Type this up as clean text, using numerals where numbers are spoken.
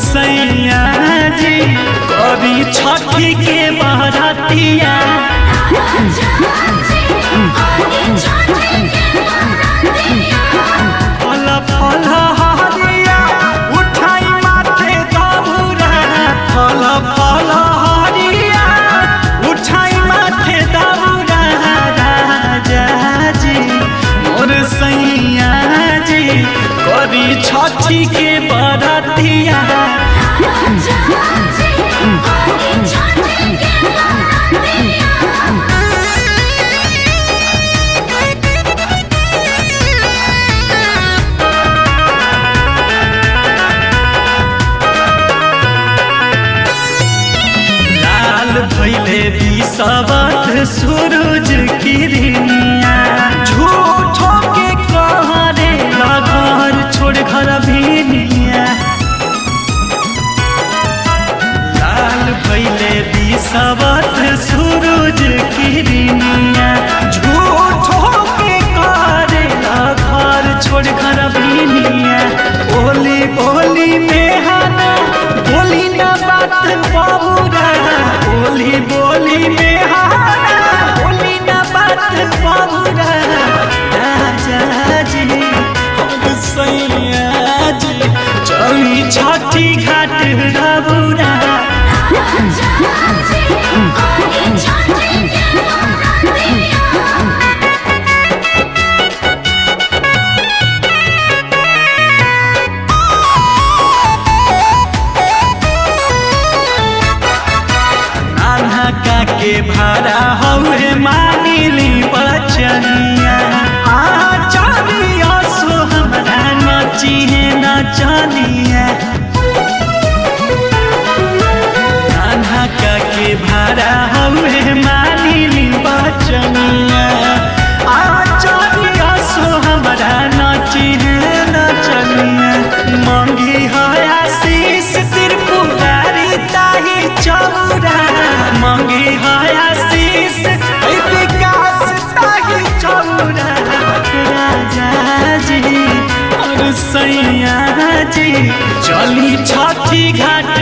सैया जी कभी छठी के बरतिया फल फल हरिया उठाई माथे दबुरा फल फल हरिया उठाई माथे दबुरा राजा जी मोर सैया जी कभी छठी के बरतिया भैले बिसवत सूरज किरनिया झूठो के कहरे घर छोड़ घर भिनिया लाल भैले बिसवत सूरज किरनिया झूठो के कहरे घर छोड़ घर भिनिया बोली बोली में हना बोली ना बात बहुरा बोली बोली में हारा बोली ना बात बहुरा राजा जी हम सैया जी चली छठी घाट रबुरा के भाड़ा हवे मानिली बचनिया चलिया सो हमरा नची है नचनिया कान्हा के भाड़ा हवे मानिली बचनिया चलिया सो हमरा नची है नचनिया मंगी है आशीष त्रिपुरारी ताही चौरा मंगी है आशीष विकास ताही चौरा राजा जी और सैया जी चली छठी घाट